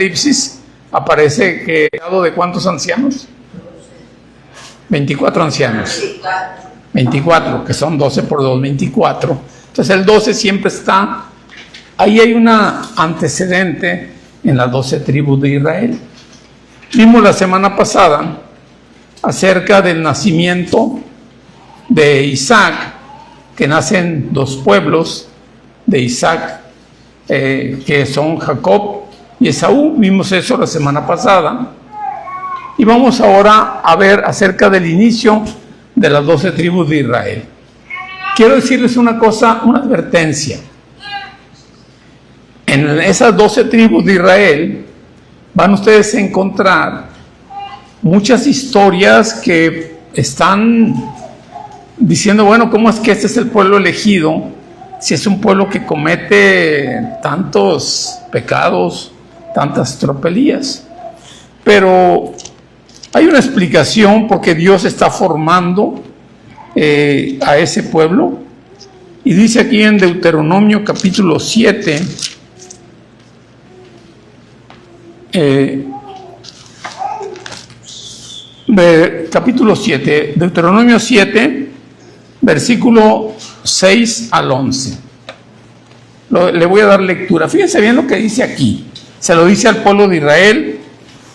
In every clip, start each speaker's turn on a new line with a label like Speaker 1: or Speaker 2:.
Speaker 1: Apocalipsis aparece que ¿de cuántos ancianos? 24 ancianos. 24, que son 12 por 2, 24. Entonces el 12 siempre está, ahí hay una antecedente en las 12 tribus de Israel. Vimos la semana pasada acerca del nacimiento de Isaac, que nacen dos pueblos de Isaac, que son Jacob y Esaú. Vimos eso la semana pasada. Y vamos ahora a ver acerca del inicio de las 12 tribus de Israel. Quiero decirles una cosa, una advertencia. En esas 12 tribus de Israel van ustedes a encontrar muchas historias que están diciendo, bueno, ¿cómo es que este es el pueblo elegido? Si es un pueblo que comete tantos pecados, tantas tropelías. Pero hay una explicación porque Dios está formando a ese pueblo. Y dice aquí en Deuteronomio capítulo 7, capítulo 7, Deuteronomio 7, versículo 6 al 11. Le voy a dar lectura. Fíjense bien lo que dice aquí. Se lo dice al pueblo de Israel.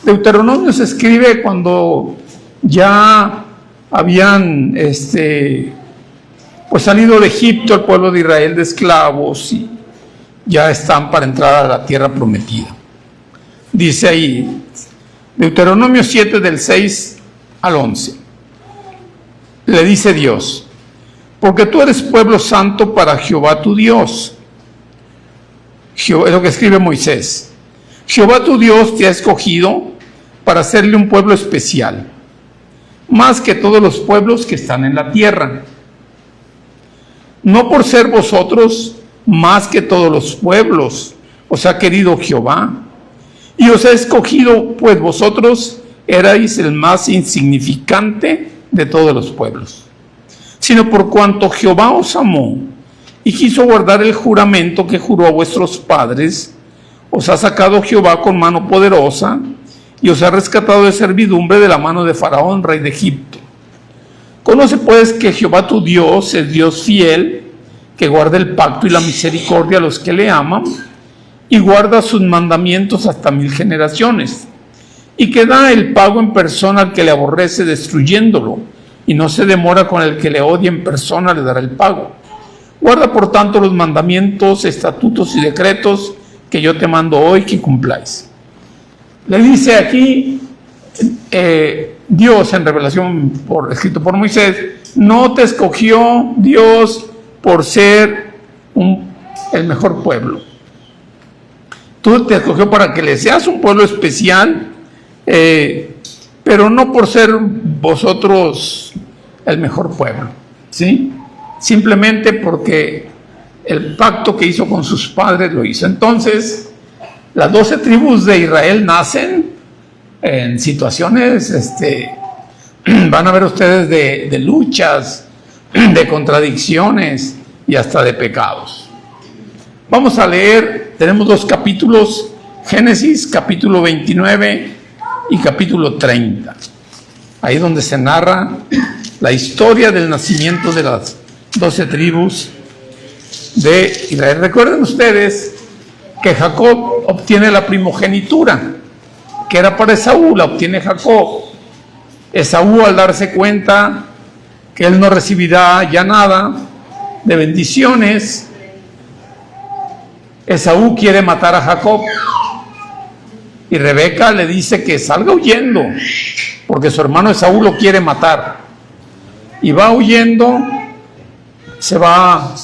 Speaker 1: Deuteronomio se escribe cuando ya habían pues salido de Egipto el pueblo de Israel de esclavos y ya están para entrar a la tierra prometida. Dice ahí, Deuteronomio 7 del 6 al 11. Le dice Dios: porque tú eres pueblo santo para Jehová tu Dios. Es lo que escribe Moisés. Jehová tu Dios te ha escogido para hacerle un pueblo especial, más que todos los pueblos que están en la tierra. No por ser vosotros más que todos los pueblos os ha querido Jehová, y os ha escogido, pues vosotros erais el más insignificante de todos los pueblos, sino por cuanto Jehová os amó y quiso guardar el juramento que juró a vuestros padres, os ha sacado Jehová con mano poderosa y os ha rescatado de servidumbre de la mano de Faraón, rey de Egipto. Conoce pues que Jehová tu Dios es Dios fiel, que guarda el pacto y la misericordia a los que le aman, y guarda sus mandamientos hasta 1000 generaciones, y que da el pago en persona al que le aborrece, destruyéndolo, y no se demora con el que le odia, en persona le dará el pago. Guarda por tanto los mandamientos, estatutos y decretos que yo te mando hoy que cumpláis. Le dice aquí Dios en revelación escrito por Moisés: no te escogió Dios por ser el mejor pueblo. Tú te escogió para que le seas un pueblo especial, pero no por ser vosotros el mejor pueblo, ¿sí? Simplemente porque el pacto que hizo con sus padres lo hizo. Entonces, las 12 tribus de Israel nacen en situaciones, van a ver ustedes, de luchas, de contradicciones y hasta de pecados. Vamos a leer, tenemos 2 capítulos, Génesis capítulo 29 y capítulo 30. Ahí es donde se narra la historia del nacimiento de las 12 tribus de Israel. Recuerden ustedes que Jacob obtiene la primogenitura, que era para Esaú, la obtiene Jacob. Esaú, al darse cuenta que él no recibirá ya nada de bendiciones, Esaú quiere matar a Jacob, y Rebeca le dice que salga huyendo porque su hermano Esaú lo quiere matar, y va huyendo. Se va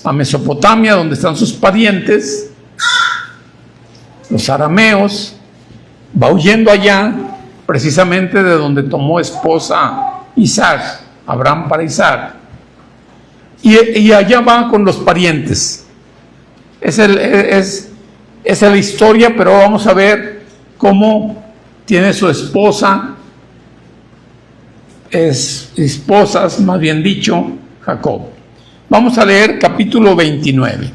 Speaker 1: a Mesopotamia, donde están sus parientes, los arameos. Va huyendo allá, precisamente de donde tomó esposa Isaac, Abraham para Isaac, y allá va con los parientes. Esa es la historia, pero vamos a ver cómo tiene su esposas, más bien dicho, Jacob. Vamos a leer capítulo 29.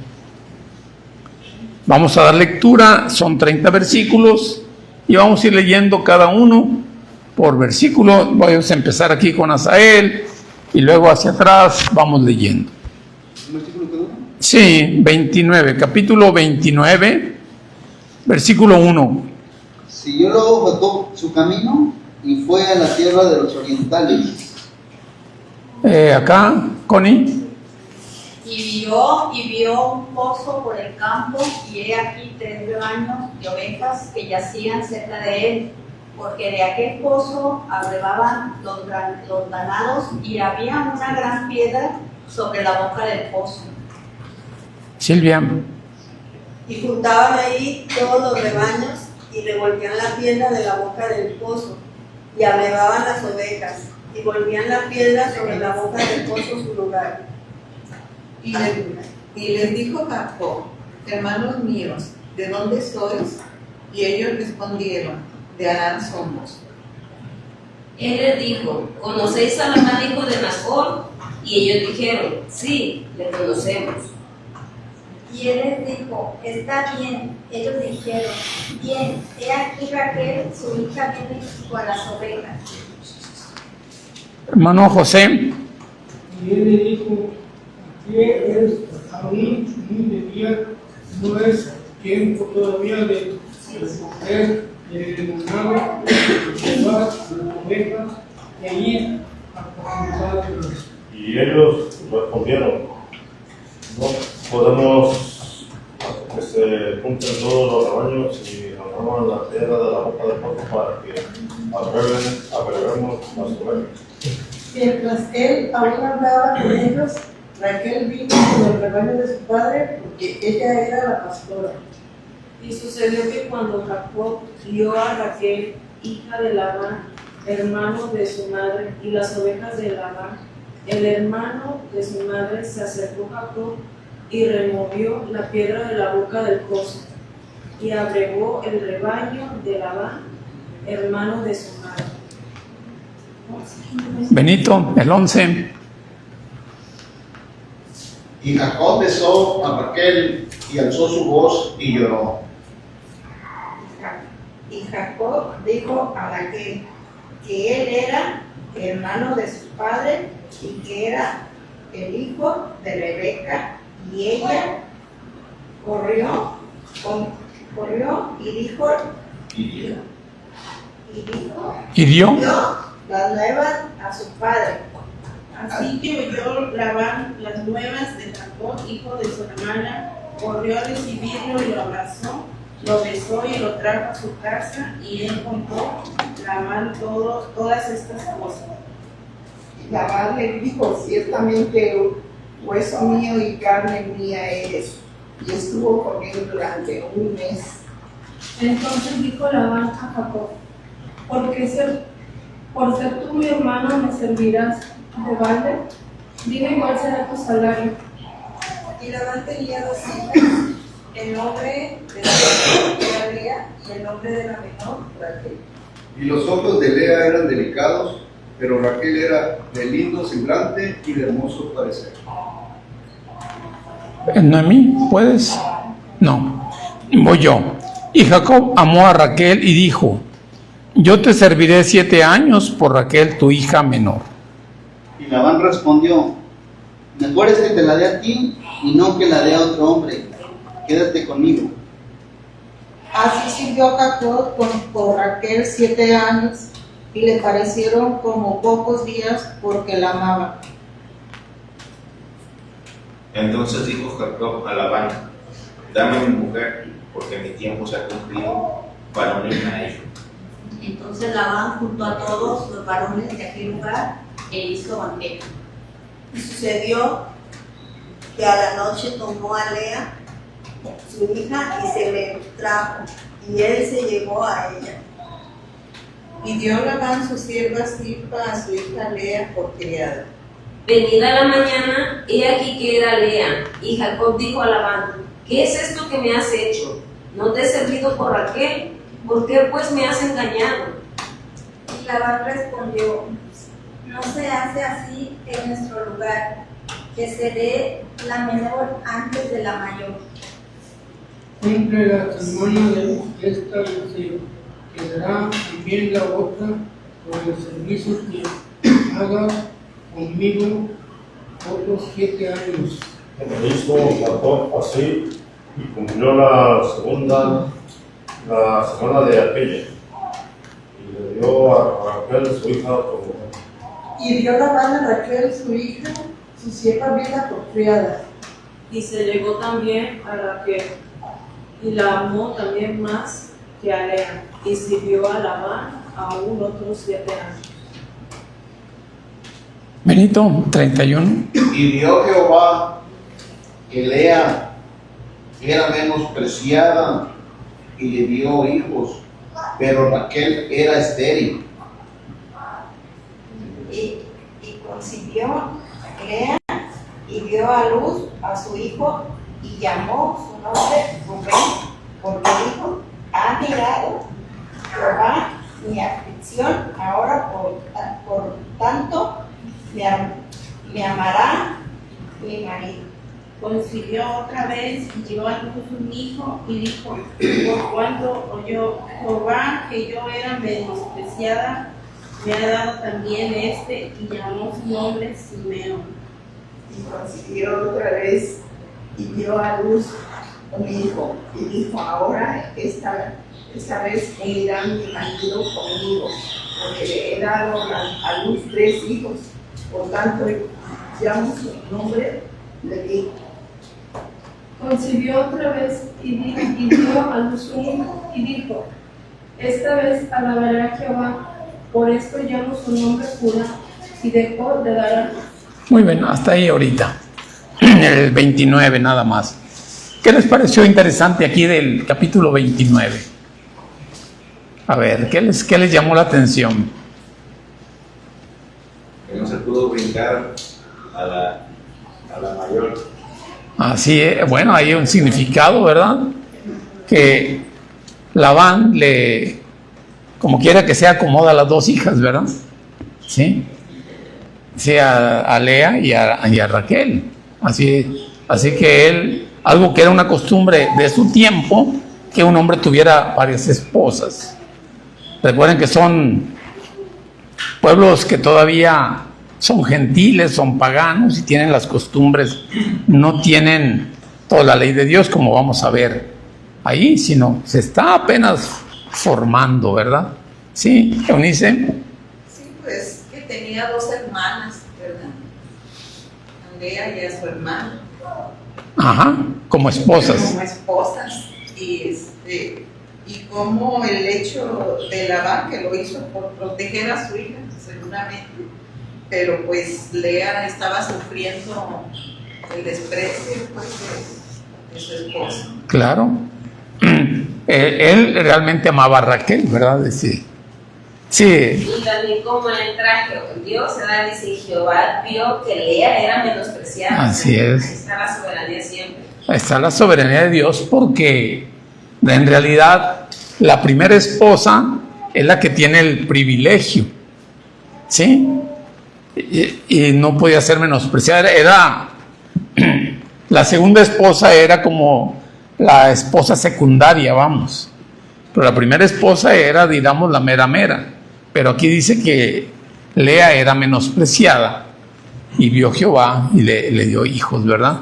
Speaker 1: Vamos a dar lectura, son 30 versículos y vamos a ir leyendo cada uno por versículo. Vamos a empezar aquí con Asael y luego hacia atrás vamos leyendo.
Speaker 2: ¿Un versículo cada uno?
Speaker 1: Sí, 29, capítulo 29, versículo 1.
Speaker 2: Siguió luego Jacob su camino y fue a la tierra de los orientales.
Speaker 1: Acá, Connie.
Speaker 3: Y vio un pozo por el campo, y he aquí 3 rebaños de ovejas que yacían cerca de él, porque de aquel pozo abrevaban los ganados, y había una gran piedra sobre la boca del pozo.
Speaker 1: Silvia.
Speaker 4: Y juntaban ahí todos los rebaños y revolvían la piedra de la boca del pozo y abrevaban las ovejas y volvían la piedra sobre la boca del pozo su lugar.
Speaker 5: Y les dijo Jacob: hermanos míos, ¿de dónde sois? Y ellos respondieron: de Harán somos.
Speaker 6: Él les dijo: ¿conocéis a Labán, hijo de Nacor? Y ellos dijeron: sí, le conocemos.
Speaker 3: Y él les dijo: está bien. Ellos dijeron: bien, he aquí Raquel, su hija, viene con las ovejas.
Speaker 1: Hermano José.
Speaker 7: Y él le dijo: ¿qué es aún muy de día? No es tiempo todavía de recoger el ganado, llevar las ovejas e ir a apacentarlas.
Speaker 8: Y ellos respondieron: no podemos que se junten todos los rebaños y agarramos la tierra de la boca del pozo para que abrevemos las ovejas.
Speaker 4: Mientras él aún hablaba con ellos, Raquel vino con el rebaño de su padre, porque ella era la pastora.
Speaker 9: Y sucedió que cuando Jacob vio a Raquel, hija de Labán, hermano de su madre, y las ovejas de Labán, el hermano de su madre, se acercó a Jacob y removió la piedra de la boca del pozo, y abrevó el rebaño de Labán, hermano de su madre.
Speaker 1: Benito, el 11.
Speaker 10: Y Jacob besó a Raquel y alzó su voz y lloró.
Speaker 5: Y Jacob dijo a Raquel que él era hermano de su padre y que era el hijo de Rebeca, y ella corrió y dijo
Speaker 1: ¿Y dio?
Speaker 5: las nuevas a su padre.
Speaker 4: Así que oyó Labán las nuevas de Jacob, hijo de su hermana, corrió a recibirlo y lo abrazó, lo besó y lo trajo a su casa, y él contó Labán todas estas cosas.
Speaker 5: Labán le dijo: ciertamente hueso mío y carne mía eres. Y estuvo con él durante un mes.
Speaker 9: Entonces dijo Labán a Jacob: por ser tú mi hermano, ¿me servirás de balde? Dime cuál será tu salario.
Speaker 4: Y Labán tenía 2 hijas, el nombre de la mayor era Lea y el nombre de la menor Raquel.
Speaker 2: Y los ojos de Lea eran delicados, pero Raquel era de lindo semblante y de hermoso parecer.
Speaker 1: Noemí, ¿puedes? No, voy yo. Y Jacob amó a Raquel y dijo: yo te serviré 7 años por Raquel, tu hija menor.
Speaker 2: Y Labán respondió: mejor es que te la dé a ti y no que la dé a otro hombre. Quédate conmigo.
Speaker 5: Así sirvió Jacob por Raquel 7 años, y le parecieron como pocos días porque la amaba.
Speaker 11: Entonces dijo Jacob a Labán: dame mi mujer, porque mi tiempo se ha cumplido para unirme a ella.
Speaker 3: Entonces Labán juntó a todos los varones de aquel lugar e hizo banquete.
Speaker 4: Y sucedió que a la noche tomó a Lea, su hija, y se le trajo, y él se llevó a ella.
Speaker 5: Y dio Labán su sierva Zilpa a su hija Lea por criada.
Speaker 6: Venida la mañana, he aquí que era Lea. Y Jacob dijo a Labán: ¿qué es esto que me has hecho? ¿No te he servido por Raquel? ¿Por qué pues me has engañado?
Speaker 3: Y Labán respondió: no se hace así en nuestro lugar, que se dé la menor antes de la mayor.
Speaker 7: cumple la semana de esta deseo, quedará también la otra por el servicio que haga conmigo otros 7 años.
Speaker 8: El mismo trató así y cumplió la semana de aquella. Y le dio a Raquel su hija por mujer.
Speaker 5: Y dio Labán a Raquel su hija, su sierva viuda por criada.
Speaker 9: Y se llegó también a Raquel, y la amó también más que a Lea, y sirvió a Labán aún otros 7 años.
Speaker 1: Benito, 31.
Speaker 10: Y vio Jehová que Lea era menospreciada y le dio hijos, pero Raquel era estéril.
Speaker 5: Y concibió Lea y dio a luz a su hijo y llamó su nombre Rubén, porque dijo: ha mirado Jehová mi aflicción, ahora por tanto me amará mi marido.
Speaker 4: Concibió otra vez y dio a luz un hijo y dijo: por cuanto oyó Jehová que yo era menospreciada, me ha dado también este, y llamó su nombre Simeón.
Speaker 5: Y concibió otra vez y dio a luz un hijo y dijo: ahora esta vez irá mi marido conmigo, porque le he dado a luz 3 hijos, por tanto llamo su nombre Leví.
Speaker 9: Concibió otra vez y dio a luz un hijo, y dijo: esta vez alabaré a Jehová, por esto llamo su nombre Judá, y dejó de dar a luz.
Speaker 1: Muy bien, hasta ahí ahorita. El 29 nada más. ¿Qué les pareció interesante aquí del capítulo 29? A ver, ¿qué les llamó la atención?
Speaker 11: Que no se pudo brincar a la mayor.
Speaker 1: Así es, bueno, hay un significado, ¿verdad? Que Labán como quiera que sea, acomoda a las 2 hijas, ¿verdad? Sí. Sí, a Lea y a Raquel. Así que él, algo que era una costumbre de su tiempo, que un hombre tuviera varias esposas. Recuerden que son pueblos que todavía son gentiles, son paganos y tienen las costumbres, no tienen toda la ley de Dios como vamos a ver ahí, sino se está apenas formando, ¿verdad? Sí, Eunice.
Speaker 3: Sí, pues que tenía 2 hermanas, ¿verdad? A Lea y a su hermana.
Speaker 1: Ajá, como esposas.
Speaker 3: Como esposas. Y como el hecho de Labán, que lo hizo por proteger a su hija, seguramente, pero pues Lea estaba sufriendo el desprecio, pues, de su esposa.
Speaker 1: Claro. Él realmente amaba a Raquel, ¿verdad? Sí. Sí.
Speaker 6: Y también como entra Dios, ¿verdad? Dice: Jehová vio que Lea era menospreciada.
Speaker 1: Así es.
Speaker 6: Ahí está la soberanía siempre.
Speaker 1: Está la soberanía de Dios, porque en realidad la primera esposa es la que tiene el privilegio, ¿sí? Y no podía ser menospreciada. La segunda esposa era como la esposa secundaria, vamos. Pero la primera esposa era, digamos, la mera. Pero aquí dice que Lea era menospreciada y vio Jehová y le dio hijos, ¿verdad?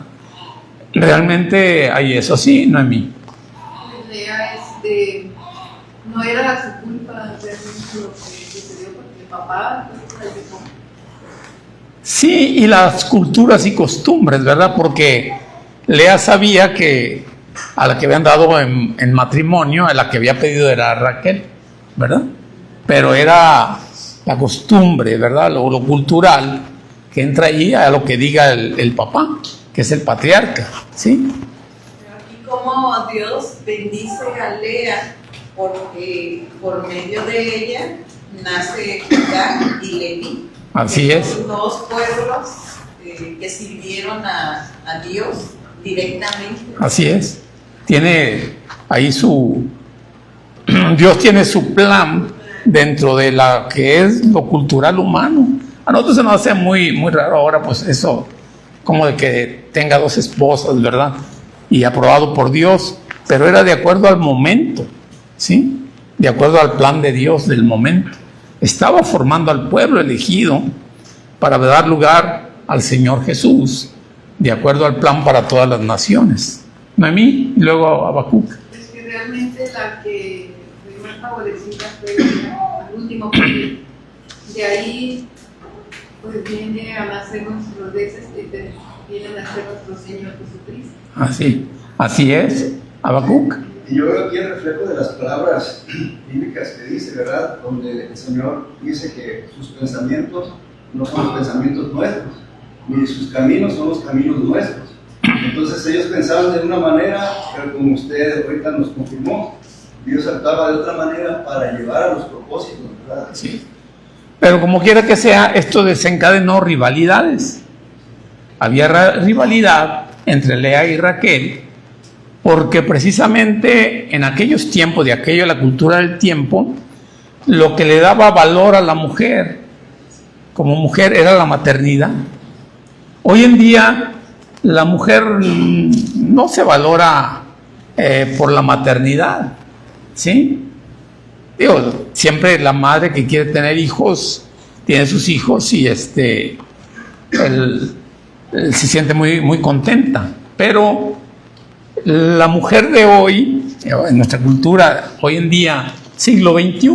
Speaker 1: Realmente hay eso, sí, Noemí.
Speaker 12: Lea no era su culpa realmente lo que sucedió porque el papá la llevó.
Speaker 1: Sí, y las culturas y costumbres, ¿verdad? Porque Lea sabía que a la que habían dado en matrimonio, a la que había pedido era Raquel, ¿verdad? Pero era la costumbre, ¿verdad? Lo cultural que entra ahí a lo que diga el papá, que es el patriarca, ¿sí?
Speaker 3: Aquí como Dios bendice a Lea, porque por medio de ella nace Judá y Leví.
Speaker 1: Así
Speaker 3: que
Speaker 1: es.
Speaker 3: son 2 pueblos que sirvieron a Dios directamente.
Speaker 1: Así es. Tiene ahí Dios tiene su plan dentro de la que es lo cultural humano. A nosotros se nos hace muy, muy raro ahora, pues eso, como de que tenga 2 esposas, ¿verdad? Y aprobado por Dios. pero era de acuerdo al momento, ¿sí? De acuerdo al plan de Dios del momento. Estaba formando al pueblo elegido para dar lugar al Señor Jesús, de acuerdo al plan para todas las naciones. Noemí y luego Habacuc.
Speaker 12: Es que realmente la que fue más favorecida fue al último, porque de ahí pues viene a nacer nuestros dioses, viene a nacer nuestro Señor Jesucristo.
Speaker 1: Así es, Habacuc.
Speaker 10: Y yo veo aquí el reflejo de las palabras bíblicas que dice, ¿verdad? Donde el Señor dice que sus pensamientos no son los pensamientos nuestros, ni sus caminos son los caminos nuestros. Entonces ellos pensaban de una manera, pero como usted ahorita nos confirmó, Dios actuaba de otra manera para llevar a los propósitos, ¿verdad?
Speaker 1: Sí. Pero como quiera que sea, esto desencadenó rivalidades. Había rivalidad entre Lea y Raquel, porque precisamente en aquellos tiempos, de aquello, la cultura del tiempo, lo que le daba valor a la mujer como mujer era la maternidad. Hoy en día la mujer no se valora por la maternidad, ¿sí? Digo, siempre la madre que quiere tener hijos tiene sus hijos y se siente muy, muy contenta, pero la mujer de hoy, en nuestra cultura, hoy en día, siglo XXI,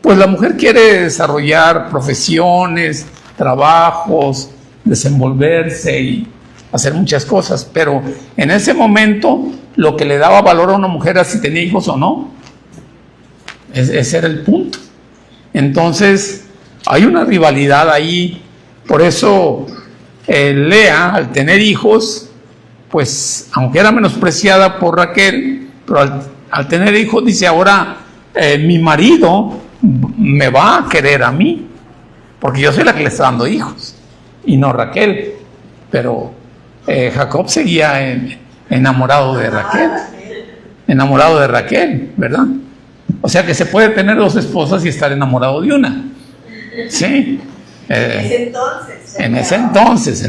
Speaker 1: pues la mujer quiere desarrollar profesiones, trabajos, desenvolverse y hacer muchas cosas, pero en ese momento lo que le daba valor a una mujer era si tenía hijos o no. Ese era el punto. Entonces, hay una rivalidad ahí, por eso Lea, al tener hijos, pues, aunque era menospreciada por Raquel, pero al tener hijos dice, ahora mi marido me va a querer a mí, porque yo soy la que le está dando hijos, y no Raquel. Pero Jacob seguía enamorado de Raquel, ¿verdad? O sea que se puede tener dos esposas y estar enamorado de una. Sí. En ese entonces.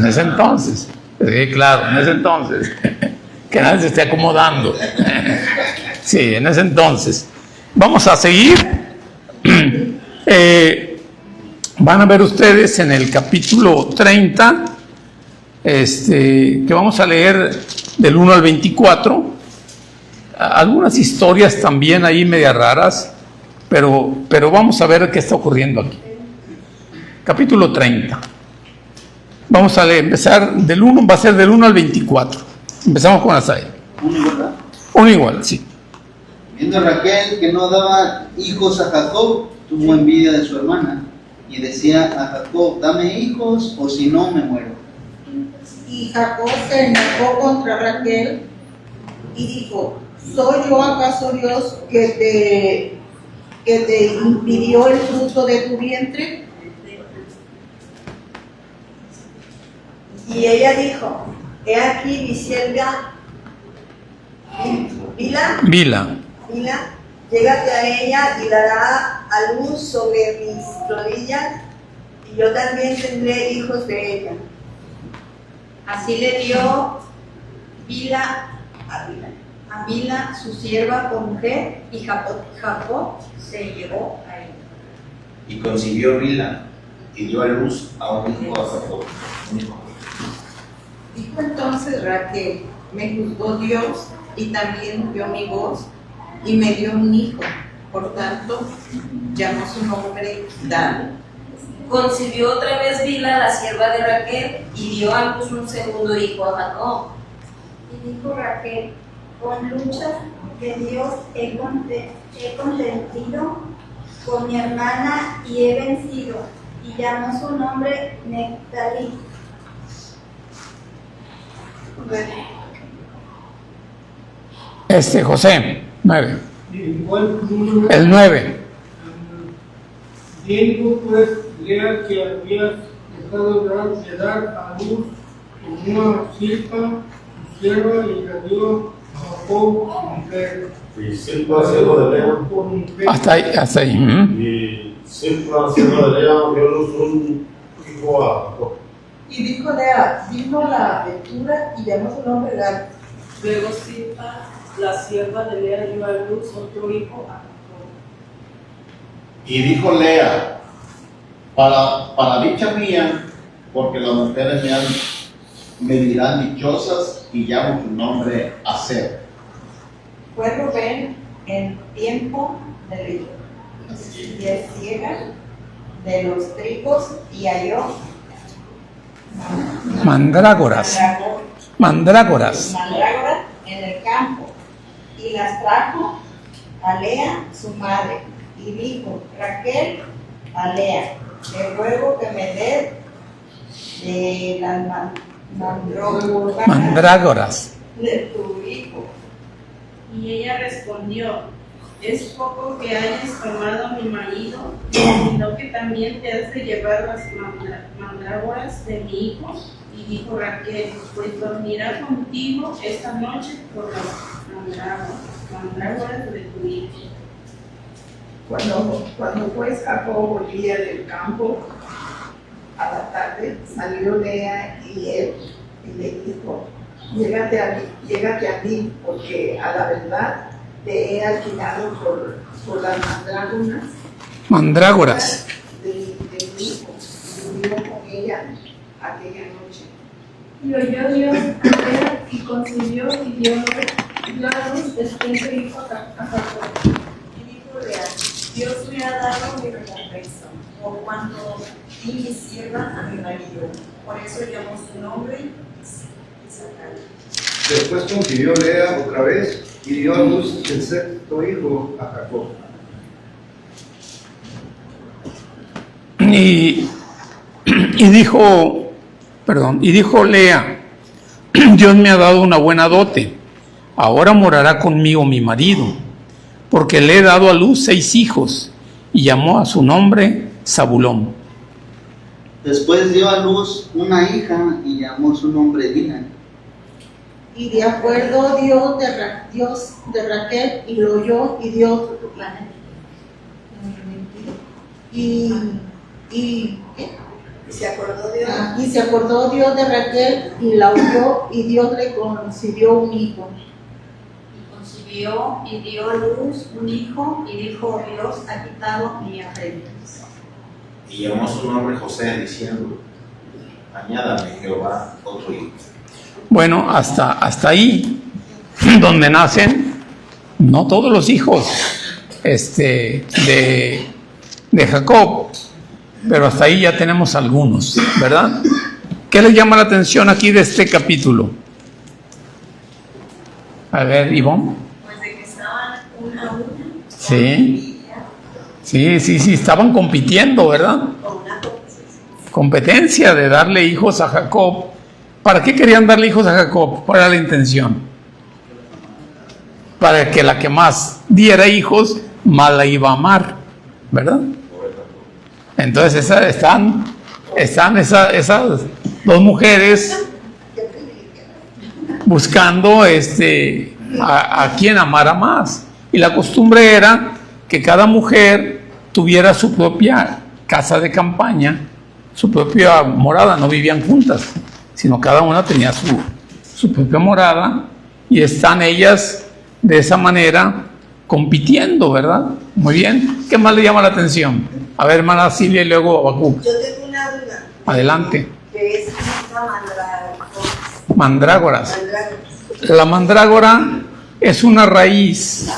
Speaker 1: Sí, claro, en ese entonces. Que nadie se esté acomodando. Sí, en ese entonces. Vamos a seguir. Van a ver ustedes en el capítulo 30, que vamos a leer del 1 al 24, algunas historias también ahí media raras, pero vamos a ver qué está ocurriendo aquí. Capítulo 30. Vamos a empezar del 1, va a ser del 1 al 24. Empezamos con Asai. Uno igual, sí.
Speaker 2: Viendo Raquel que no daba hijos a Jacob, tuvo envidia de su hermana y decía a Jacob, dame hijos o si no me muero.
Speaker 5: Y Jacob se enojó contra Raquel y dijo, ¿soy yo acaso Dios que te impidió el fruto de tu vientre?
Speaker 13: Y ella dijo, he aquí mi sierva Bila, llégate a ella y dará a luz sobre mis rodillas, y yo también tendré hijos de ella.
Speaker 3: Así le dio a Bila su sierva por mujer, y Jacob se llevó a ella.
Speaker 11: Y concibió Bila y dio a luz a un hijo a Jacob.
Speaker 5: Dijo entonces Raquel, me juzgó Dios y también oyó mi voz y me dio un hijo. Por tanto, llamó su nombre Dan.
Speaker 6: Concibió otra vez Bila, la sierva de Raquel, y dio a luz un segundo hijo a Jacob.
Speaker 3: Y dijo Raquel, con luchas de Dios he contendido con mi hermana y he vencido, y llamó su nombre Nectalí.
Speaker 1: José, 9.
Speaker 7: El
Speaker 1: 9.
Speaker 7: Viendo pues Lea que había dejado de dar a luz una Silpa, su sierva, y la dio a Jacob su mujer.
Speaker 8: Y Silpa, sierva de Lea.
Speaker 1: Hasta ahí.
Speaker 8: Y Silpa, sierva de Lea, dio luz un hijo a Jacob.
Speaker 5: Y dijo Lea, vino la aventura y llamó su nombre Dan.
Speaker 9: Luego Silpa, la sierva de Lea dio a luz otro hijo a Jacob.
Speaker 14: Y dijo Lea, para dicha mía, porque las mujeres me dirán dichosas, y llamo tu nombre Aser.
Speaker 5: Fue Rubén en tiempo del río, y el ciega de los trigos, y halló
Speaker 1: mandrágoras
Speaker 5: en el campo, y las trajo a Lea su madre, y dijo Raquel a Lea, te ruego que me des de las
Speaker 1: mandrágoras
Speaker 5: de tu hijo.
Speaker 4: Y ella respondió, es poco que hayas tomado a mi marido, sino que también te has de llevar las mandrágoras de mi hijo. Y dijo Raquel, pues dormirá contigo esta noche por las mandrágoras de tu hijo.
Speaker 5: Cuando pues Jacob volvía del campo, a la tarde salió Lea y él y le dijo, llégate a mí, porque a la verdad te he alquilado por las
Speaker 1: mandrágoras
Speaker 5: de mi hijo. Y durmió con ella aquella noche.
Speaker 9: Y oyó Dios a Lea y concibió y dio a luz después de hijo a Jacob.
Speaker 13: Y dijo Lea, Dios me ha dado mi recompensa, por cuanto di mi sierva a mi marido. Por eso llamó su nombre Isaacar.
Speaker 10: Después concibió Lea otra vez y dio a luz el sexto hijo a Jacob.
Speaker 1: y dijo Lea, Dios me ha dado una buena dote, ahora morará conmigo mi marido, porque le he dado a luz 6 hijos, y llamó a su nombre Zabulón.
Speaker 2: Después dio a luz una hija y llamó su nombre Dina.
Speaker 5: Y de acuerdo Dios de Raquel, y lo oyó, y Dios
Speaker 13: Se acordó Dios.
Speaker 5: y se acordó Dios de Raquel, y la oyó, y Dios le concibió un hijo.
Speaker 3: Y concibió y dio a luz un hijo, y dijo, Dios ha quitado mi afrenta.
Speaker 11: Y llamó su nombre José, diciendo, añádame Jehová otro hijo.
Speaker 1: Bueno, hasta ahí, donde nacen, no todos los hijos de Jacob, pero hasta ahí ya tenemos algunos, ¿verdad? ¿Qué les llama la atención aquí de este capítulo? A ver, Ivonne.
Speaker 13: Pues de que estaban una a una.
Speaker 1: Sí, estaban compitiendo, ¿verdad?
Speaker 13: Con una
Speaker 1: Competencia de darle hijos a Jacob. ¿Para qué querían darle hijos a Jacob? ¿Cuál era la intención? Para que la que más diera hijos, más la iba a amar, ¿verdad? Entonces están esas 2 mujeres buscando a quien amara más. Y la costumbre era que cada mujer tuviera su propia casa de campaña, su propia morada, no vivían juntas, sino cada una tenía su propia morada, y están ellas de esa manera compitiendo, ¿verdad? Muy bien. ¿Qué más le llama la atención? A ver, hermana Silvia y luego Habacuc.
Speaker 13: Yo tengo una duda.
Speaker 1: Adelante.
Speaker 13: Que es una
Speaker 1: Mandrágoras. La mandrágora es una raíz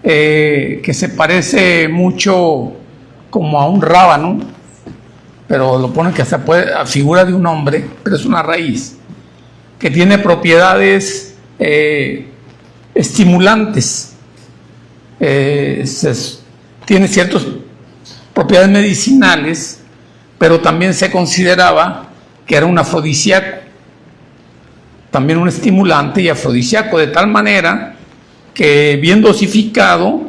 Speaker 1: que se parece mucho como a un rábano, pero lo ponen que hasta a figura de un hombre, pero es una raíz que tiene propiedades estimulantes, tiene ciertas propiedades medicinales, pero también se consideraba que era un afrodisíaco, también un estimulante y afrodisíaco, de tal manera que bien dosificado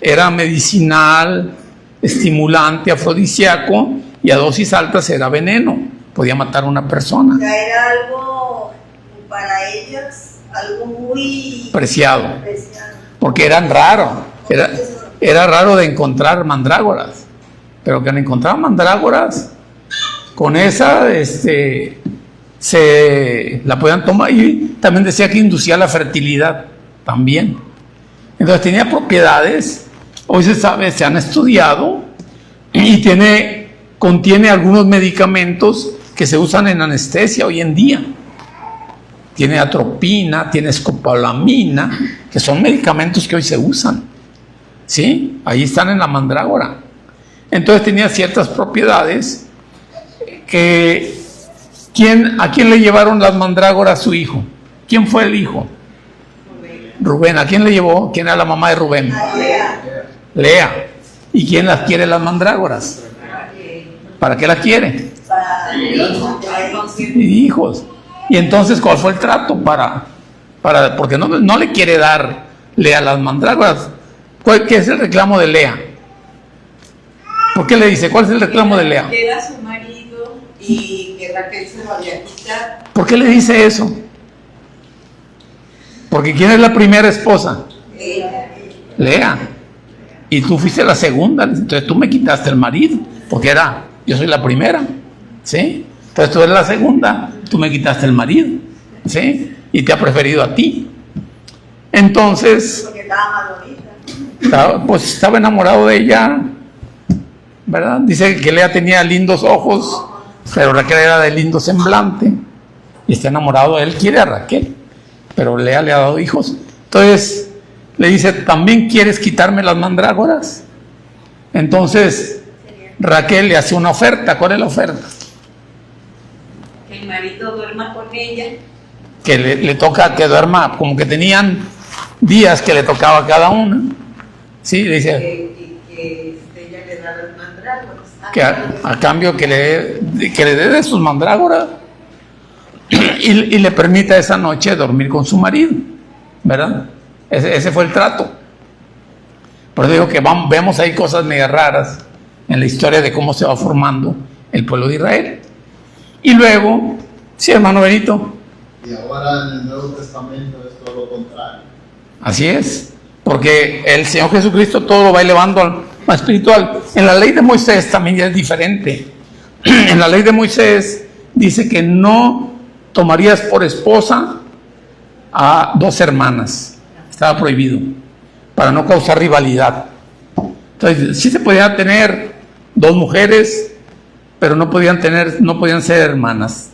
Speaker 1: era medicinal, estimulante, afrodisíaco, y a dosis altas era veneno, podía matar a una persona.
Speaker 13: O sea, era algo para ellas, algo muy
Speaker 1: preciado, porque eran raros, era raro de encontrar mandrágoras, pero que al encontrar mandrágoras, con esa se la podían tomar, y también decía que inducía la fertilidad, también. Entonces tenía propiedades, hoy se sabe, se han estudiado, y contiene algunos medicamentos que se usan en anestesia hoy en día. Tiene atropina, tiene escopolamina, que son medicamentos que hoy se usan. ¿Sí? Ahí están en la mandrágora. Entonces tenía ciertas propiedades que... ¿A quién le llevaron las mandrágoras a su hijo? ¿Quién fue el hijo? Rubén. ¿A quién le llevó? ¿Quién era la mamá de Rubén? Lea. ¿Y quién las quiere las mandrágoras? ¿Para qué las quiere? Hijos. Y entonces, ¿cuál fue el trato? Porque no le quiere dar Lea las mandrágoras. ¿Qué es el reclamo de Lea? ¿Por qué le dice? ¿Cuál es el reclamo de Lea?
Speaker 13: Que era su marido y que Raquel se lo había quitado.
Speaker 1: ¿Por qué le dice eso? Porque ¿quién es la primera esposa? Lea. Y tú fuiste la segunda, entonces tú me quitaste el marido, porque yo soy la primera, ¿sí? Entonces tú eres la segunda, tú me quitaste el marido, ¿sí? Y te ha preferido a ti. Entonces,
Speaker 13: Porque estaba malonita.
Speaker 1: pues estaba enamorado de ella, ¿verdad? Dice que Lea tenía lindos ojos, pero Raquel era de lindo semblante, y está enamorado de él, quiere a Raquel, pero Lea le ha dado hijos. Entonces le dice, ¿también quieres quitarme las mandrágoras? Entonces Raquel le hace una oferta. ¿Cuál es la oferta?
Speaker 13: Que el marido duerma con ella.
Speaker 1: Que le toca que duerma, como que tenían días que le tocaba a cada una. Sí, le dice
Speaker 13: Que ella le da las mandrágoras.
Speaker 1: que a cambio que le dé de sus mandrágoras y le permita esa noche dormir con su marido, ¿verdad? Ese fue el trato. Por eso digo que vemos ahí cosas medio raras en la historia de cómo se va formando el pueblo de Israel. Y luego, sí, hermano Benito.
Speaker 14: Y ahora en el Nuevo Testamento es todo lo contrario.
Speaker 1: Así es, porque el Señor Jesucristo todo lo va elevando al más espiritual. En la ley de Moisés también ya es diferente. En la ley de Moisés dice que no tomarías por esposa a dos hermanas. Estaba prohibido, para no causar rivalidad. Entonces, sí se podían tener dos mujeres, pero no podían ser hermanas,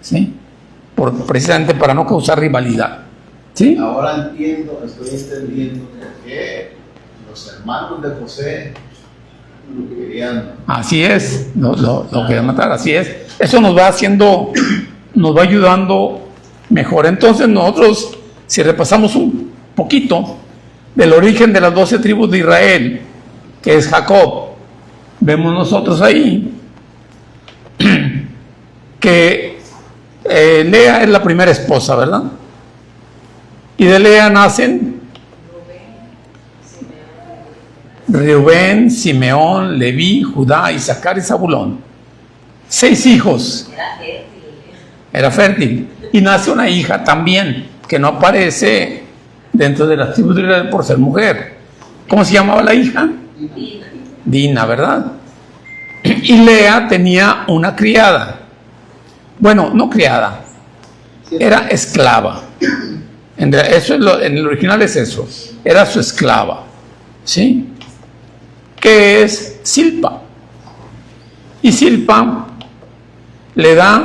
Speaker 1: ¿sí? Precisamente para no causar rivalidad, ¿sí?
Speaker 14: Ahora estoy entendiendo por qué los hermanos de José lo querían.
Speaker 1: Así es, lo querían matar, así es. Eso nos va ayudando mejor. Entonces nosotros, si repasamos un poquito del origen de las 12 tribus de Israel, que es Jacob, vemos nosotros ahí que Lea es la primera esposa, ¿verdad? Y de Lea nacen Rubén, Simeón, Leví, Judá, Isaacar y Zabulón. 6 hijos. Era fértil. Y nace una hija también, que no aparece dentro de las tribus de Israel por ser mujer. ¿Cómo se llamaba la hija? Dina, ¿verdad? Y Lea tenía una criada. Bueno, no criada, era esclava. En el original es eso. Era su esclava, ¿sí? Que es Silpa. Y Silpa le da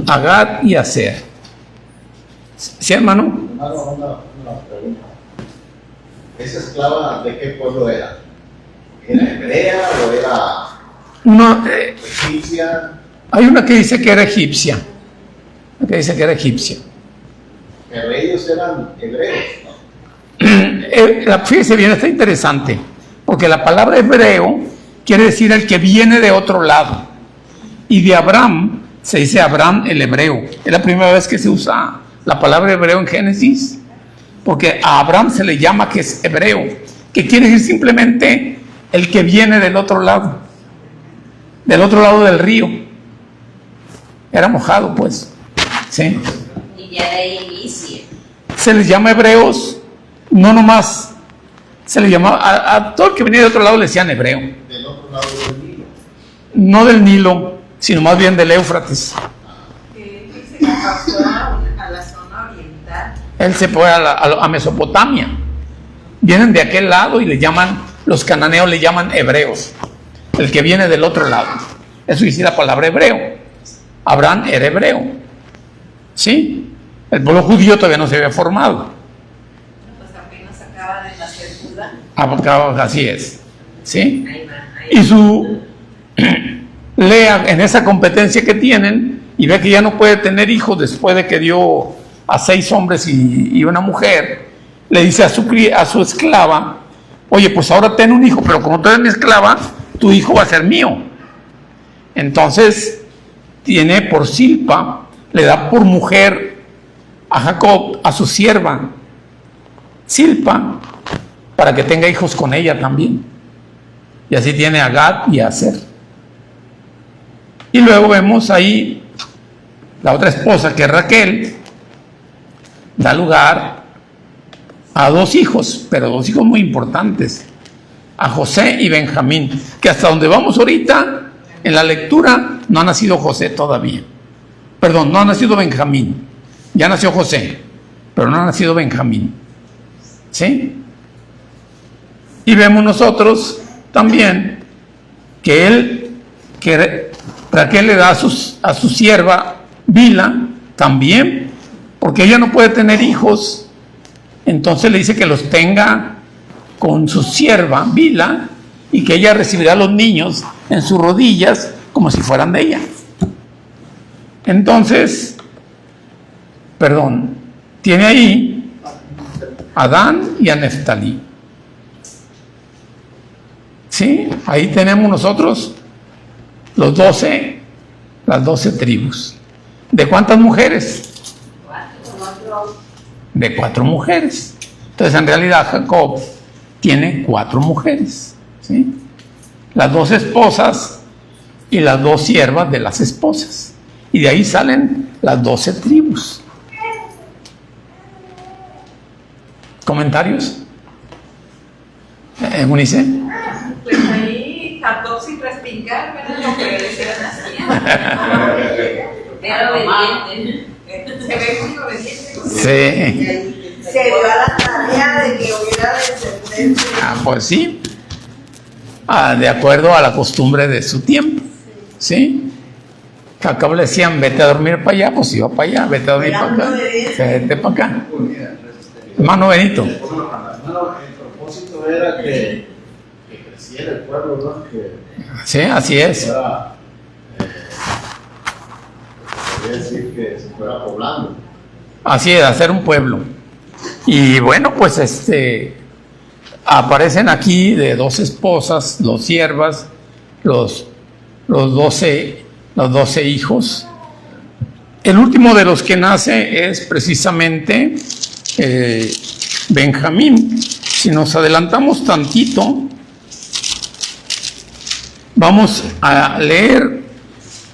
Speaker 1: a Gad y a Aser. ¿Sí, hermano?
Speaker 14: Una pregunta. ¿Esa esclava de qué pueblo era? ¿Era hebrea o era egipcia?
Speaker 1: Hay una que dice que era egipcia.
Speaker 14: Pero ellos eran hebreos, ¿no?
Speaker 1: Fíjese bien, está interesante, porque la palabra hebreo quiere decir el que viene de otro lado. Y de Abraham se dice Abraham el hebreo. Es la primera vez que se usa la palabra hebreo en Génesis, porque a Abraham se le llama que es hebreo, que quiere decir simplemente el que viene del otro lado del río. Era mojado, pues, ¿sí?
Speaker 6: Y ya de ahí inicia.
Speaker 1: Se les llama hebreos, no nomás, se les llama, a todo el que venía de otro lado le decían hebreo.
Speaker 14: Del otro lado del Nilo.
Speaker 1: No del Nilo, sino más bien del Éufrates.
Speaker 13: Que se pasó a la zona oriental
Speaker 1: Él se fue a Mesopotamia. Vienen de aquel lado y le llaman, los cananeos le llaman hebreos. El que viene del otro lado. Eso dice la palabra hebreo. Abraham era hebreo. ¿Sí? El pueblo judío todavía no se había formado.
Speaker 3: Pues apenas acaba de nacer Judá.
Speaker 1: Así es. ¿Sí? Y Lea, en esa competencia que tienen, y ve que ya no puede tener hijos después de que dio a 6 hombres y una mujer, le dice a su esclava: oye, pues ahora ten un hijo, pero como tú eres mi esclava, tu hijo va a ser mío. Entonces tiene por Silpa, le da por mujer a Jacob, a su sierva Silpa, para que tenga hijos con ella también. Y así tiene a Gad y a Aser. Y luego vemos ahí la otra esposa, que es Raquel, da lugar a 2 hijos, pero 2 hijos muy importantes, a José y Benjamín, que hasta donde vamos ahorita en la lectura no ha nacido José todavía. Perdón, no ha nacido Benjamín. Ya nació José, pero no ha nacido Benjamín. ¿Sí? Y vemos nosotros también que Raquel le da a su sierva Bila también, porque ella no puede tener hijos. Entonces le dice que los tenga con su sierva Bila y que ella recibirá a los niños en sus rodillas como si fueran de ella. Entonces, tiene ahí a Dan y a Neftalí. ¿Sí? Ahí tenemos nosotros las 12 tribus. ¿De cuántas mujeres?
Speaker 3: 4.
Speaker 1: De 4 mujeres. Entonces, en realidad, Jacob tiene 4 mujeres. ¿Sí? Las 2 esposas y las 2 siervas de las esposas. Y de ahí salen las 12 tribus. ¿Comentarios? ¿Eunice?
Speaker 12: Pues ahí Jacob sin respingar, ¿verdad? Lo que le decían así.
Speaker 6: Era obediente.
Speaker 12: Se ve muy obediente.
Speaker 1: Sí.
Speaker 5: Se dio a la tarea de que hubiera descendencia.
Speaker 1: Pues sí. De acuerdo a la costumbre de su tiempo. ¿Sí? Jacob le decían: vete a dormir para allá, pues iba para allá. Vete a dormir para acá. Vete para acá. Hermano Benito.
Speaker 14: El propósito era que creciera el pueblo, ¿no?
Speaker 1: Sí, así es.
Speaker 14: Podría decir que se fuera poblando.
Speaker 1: Así es, hacer un pueblo. Y bueno, pues aparecen aquí de 2 esposas, 2 siervas, los 12 hijos. El último de los que nace es precisamente Benjamín. Si nos adelantamos tantito, vamos a leer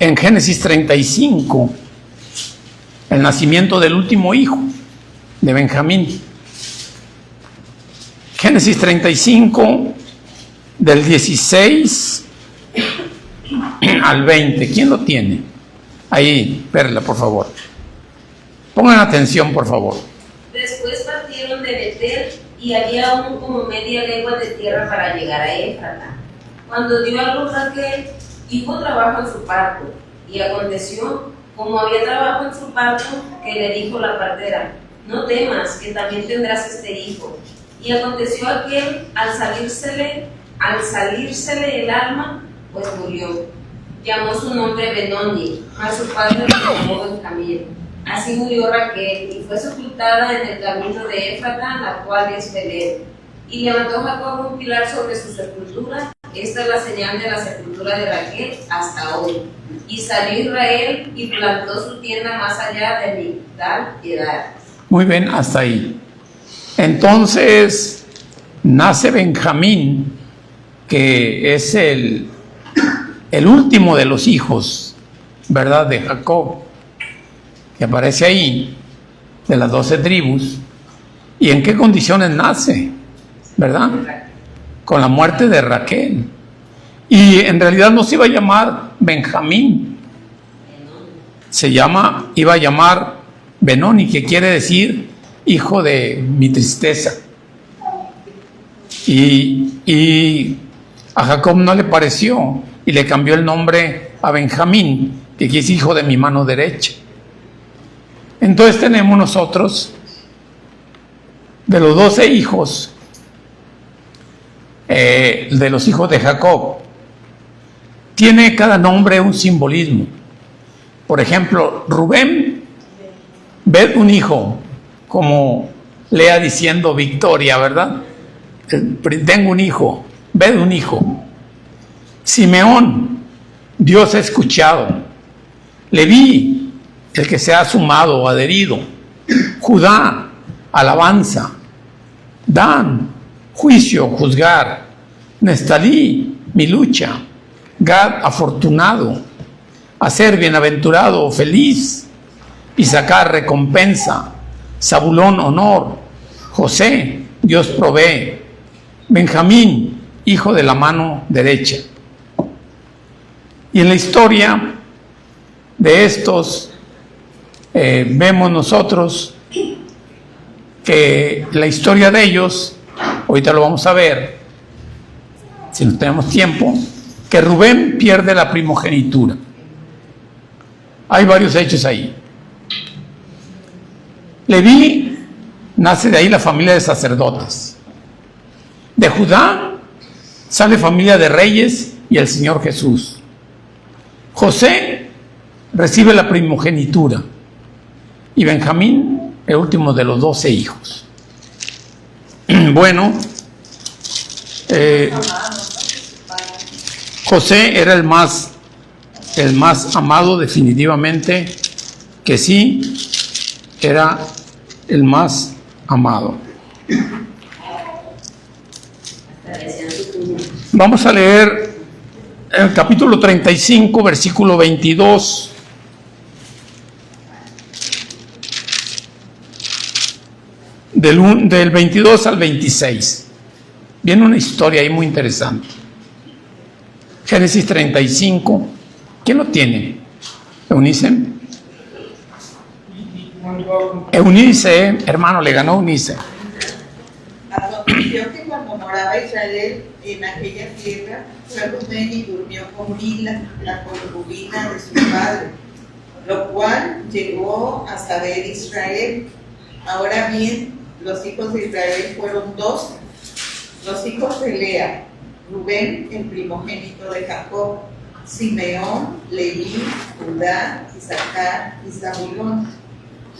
Speaker 1: en Génesis 35 el nacimiento del último hijo de Benjamín. Génesis 35, del 16 al 20. ¿Quién lo tiene? Ahí, Perla, por favor. Pongan atención, por favor.
Speaker 6: Después partieron de Betel y había aún como media legua de tierra para llegar a Éfrata. Cuando dio a luz Raquel, hizo trabajo en su parto. Y aconteció, como había trabajo en su parto, que le dijo la partera: no temas, que también tendrás este hijo. Y aconteció aquel, al salírsele el alma, pues murió. Llamó su nombre Benoni, mas su padre lo llamó Benjamín. Así murió Raquel, y fue sepultada en el camino de Éfrata, la cual es Belén. Y levantó Jacob un pilar sobre su sepultura. Esta es la señal de la sepultura de Raquel hasta hoy. Y salió Israel y plantó su tienda más allá de Migdal Edar.
Speaker 1: Muy bien, hasta ahí. Entonces nace Benjamín, que es el último de los hijos, ¿verdad?, de Jacob, que aparece ahí, de las 12 tribus. ¿Y en qué condiciones nace? ¿Verdad? Con la muerte de Raquel. Y en realidad no se iba a llamar Benjamín, iba a llamar Benoni, que quiere decir hijo de mi tristeza. Y a Jacob no le pareció y le cambió el nombre a Benjamín, que es hijo de mi mano derecha. Entonces tenemos nosotros, de los 12 hijos, de los hijos de Jacob, tiene cada nombre un simbolismo. Por ejemplo, Rubén, ved un hijo, como Lea diciendo victoria, ¿verdad? Tengo un hijo, ved un hijo. Simeón, Dios ha escuchado. Leví, el que se ha sumado o adherido. Judá, alabanza. Dan, juicio, juzgar. Nestalí, mi lucha. Gad, afortunado. Aser, bienaventurado, feliz. Isaacar, recompensa. Zabulón, honor. José, Dios provee. Benjamín, hijo de la mano derecha. Y en la historia de estos vemos nosotros que la historia de ellos, ahorita lo vamos a ver, si no tenemos tiempo, que Rubén pierde la primogenitura. Hay varios hechos ahí. Leví, nace de ahí la familia de sacerdotes. De Judá sale familia de reyes y el Señor Jesús. José recibe la primogenitura y Benjamín el último de los 12 hijos. Bueno, José era el más amado, definitivamente que sí, era el más amado. Vamos a leer el capítulo 35, versículo 22. Del 22 al 26. Viene una historia ahí muy interesante. Génesis 35. ¿Quién lo tiene? ¿Eunice? Eunice, hermano, le ganó Eunice.
Speaker 5: Aconteció que cuando moraba Israel en aquella tierra, fue Rubén y durmió con Bila, la concubina de su padre, lo cual llegó a saber Israel. Ahora bien, los hijos de Israel fueron 12. Los hijos de Lea, Rubén, el primogénito de Jacob, Simeón, Leví, Judá, Isaacar y Zabulón.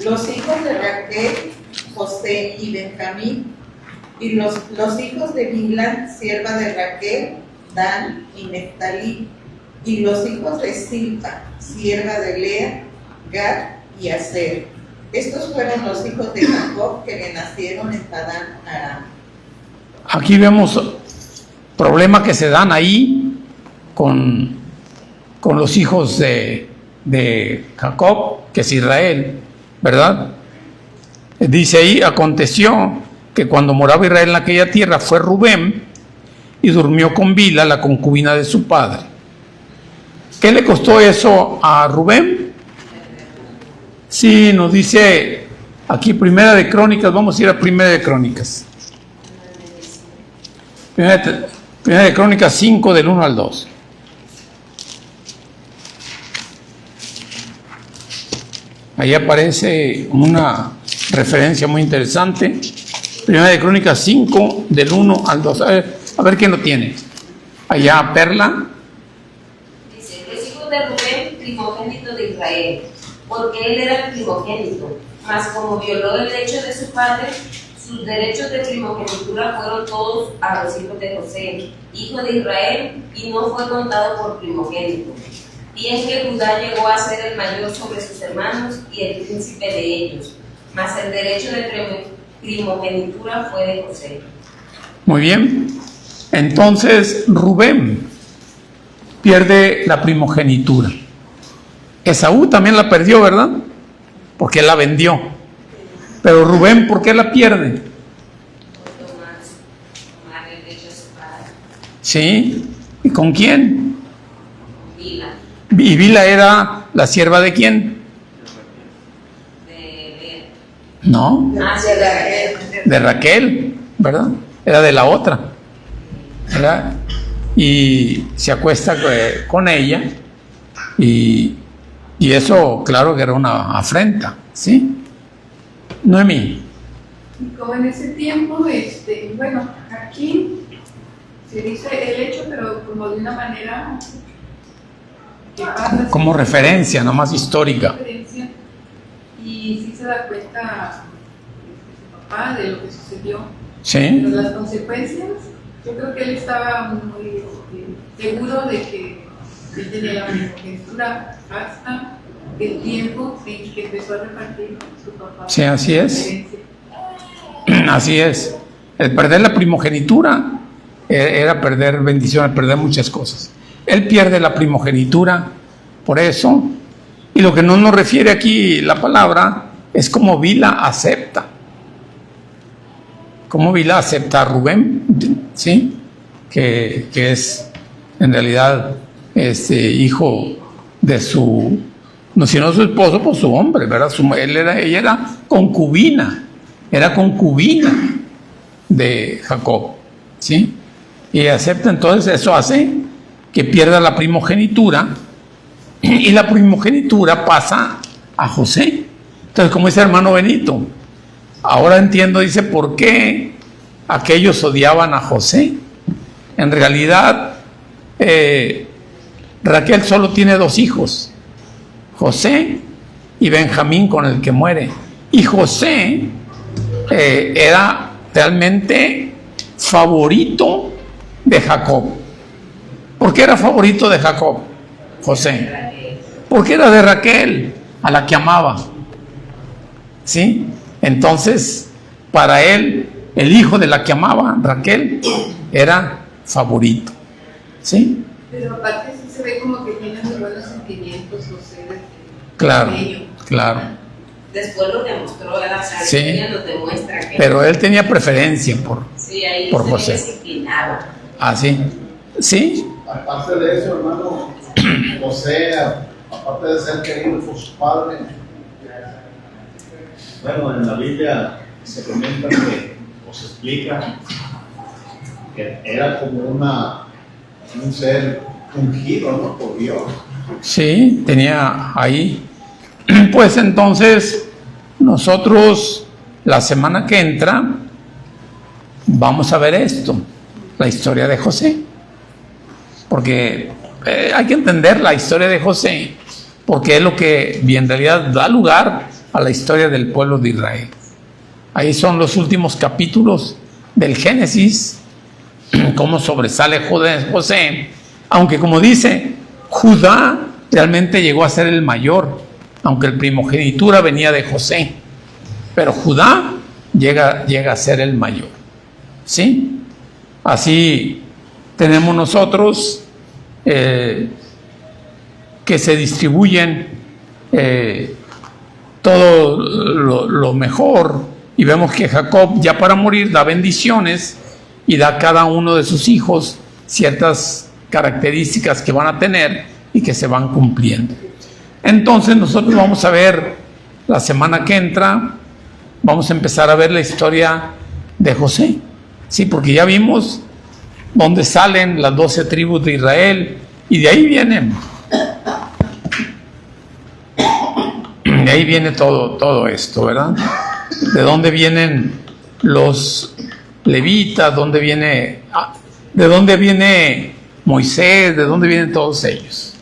Speaker 5: Los hijos de Raquel, José y Benjamín. Y los hijos de Bila, sierva de Raquel, Dan y Neftalí. Y los hijos de Silpa, sierva de Lea, Gad y Aser. Estos fueron los hijos de Jacob que le nacieron en Padán Aram.
Speaker 1: Aquí vemos problemas que se dan ahí con los hijos de Jacob, que es Israel, ¿verdad? Dice ahí, aconteció que cuando moraba Israel en aquella tierra fue Rubén y durmió con Bila, la concubina de su padre. ¿Qué le costó eso a Rubén? Sí, nos dice aquí Primera de Crónicas, vamos a ir a Primera de Crónicas. Primera de Crónicas 5 del 1 al 2. Ahí aparece una referencia muy interesante. Primera de Crónicas 5 del 1 al 2. A ver quién lo tiene. Allá Perla.
Speaker 6: Dice, los hijos de Rubén, primogénito de Israel, porque él era el primogénito, mas como violó el derecho de su padre, sus derechos de primogenitura fueron todos a los hijos de José, hijo de Israel, y no fue contado por primogénito. Y es que Judá llegó a ser el mayor sobre sus hermanos y el príncipe de ellos, mas el derecho de primogenitura fue de José.
Speaker 1: Muy bien. Entonces Rubén pierde la primogenitura. Esaú también la perdió, ¿verdad? Porque él la vendió. Pero Rubén, ¿por qué la pierde?
Speaker 6: Tomar el derecho de su padre.
Speaker 1: ¿Sí? ¿Y con quién?
Speaker 6: Con Bila.
Speaker 1: ¿Y Bila era la sierva de quién?
Speaker 6: De Lea.
Speaker 1: No,
Speaker 6: Ah, sí, de Raquel.
Speaker 1: de Raquel, ¿verdad? Era de la otra, ¿verdad? Y se acuesta con ella y eso, claro que era una afrenta, ¿sí? Noemí.
Speaker 12: Y como en ese tiempo, bueno, aquí se dice el hecho, pero como de una manera que pasa
Speaker 1: Como referencia, no más histórica.
Speaker 12: referencia, y sí se da cuenta su papá de lo que sucedió.
Speaker 1: Sí.
Speaker 12: Pero las consecuencias, yo creo que él estaba muy seguro de que él tenía la primogenitura hasta el tiempo en que empezó a repartir su papá.
Speaker 1: Sí, así es. Así es. El perder la primogenitura era perder bendiciones, perder muchas cosas. Él pierde la primogenitura por eso. Y lo que no nos refiere aquí la palabra es como Bila acepta. Como Bila acepta a Rubén, ¿sí? Que es en realidad hijo de su, no si no su esposo, pues su hombre, ¿verdad? Ella era concubina de Jacob, ¿sí? Y acepta, entonces eso hace que pierda la primogenitura y la primogenitura pasa a José. Entonces, como dice hermano Benito, ahora entiendo, dice, por qué aquellos odiaban a José. En realidad, Raquel solo tiene 2 hijos, José y Benjamín, con el que muere. Y José era realmente favorito de Jacob. ¿Por qué era favorito de Jacob, José? Porque era de Raquel, a la que amaba, ¿sí? Entonces, para él, el hijo de la que amaba, Raquel, era favorito, ¿sí?
Speaker 12: Pero aparte sí se ve como que tiene muy buenos sentimientos, José.
Speaker 1: Claro, claro.
Speaker 6: Después lo demostró, la
Speaker 1: Sí.
Speaker 6: Biblia nos demuestra que...
Speaker 1: Pero él tenía preferencia
Speaker 6: sí, ahí
Speaker 1: por
Speaker 6: se
Speaker 1: José.
Speaker 6: disciplinaba.
Speaker 1: Ah, sí. ¿Sí?
Speaker 14: Aparte de eso, hermano, José, aparte de ser querido por su padre, bueno, en la Biblia se comenta que, o se explica, que era como un ser ungido, ¿no? Por Dios.
Speaker 1: Sí, tenía ahí. Pues entonces, nosotros la semana que entra vamos a ver esto, la historia de José. Porque hay que entender la historia de José, porque es lo que en realidad da lugar a la historia del pueblo de Israel. Ahí son los últimos capítulos del Génesis, cómo sobresale José, aunque como dice, Judá realmente llegó a ser el mayor, aunque el primogenitura venía de José, pero Judá llega a ser el mayor, ¿sí? Así tenemos nosotros que se distribuyen todo lo mejor, y vemos que Jacob ya para morir da bendiciones y da a cada uno de sus hijos ciertas características que van a tener y que se van cumpliendo. Entonces nosotros vamos a ver la semana que entra, vamos a empezar a ver la historia de José, sí, porque ya vimos dónde salen las 12 tribus de Israel, y de ahí viene todo esto, ¿verdad? De dónde vienen los levitas, de dónde viene Moisés, de dónde vienen todos ellos.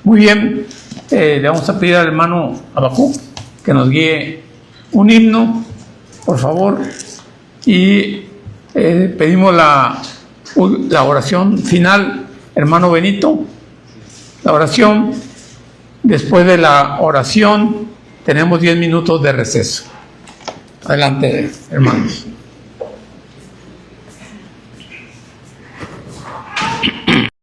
Speaker 1: Muy bien, le vamos a pedir al hermano Habacuc que nos guíe un himno, por favor, y pedimos la oración final, hermano Benito, la oración. Después de la oración tenemos 10 minutos de receso. Adelante, hermanos.